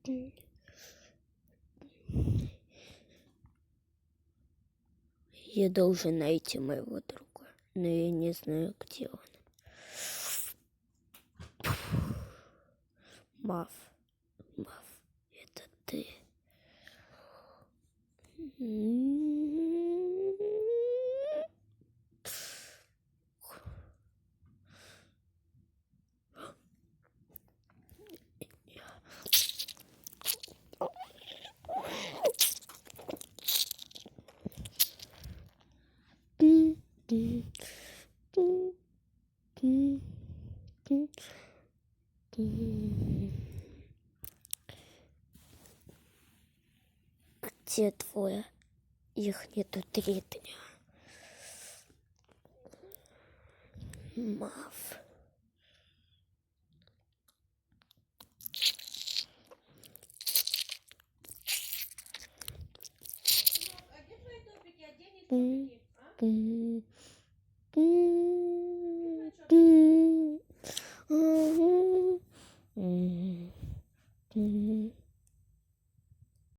Я должен найти моего друга, но я не знаю, где он. Мав, это ты. Где двое? Их нету 3 дня. Мав. А где твои топики? А где они топики?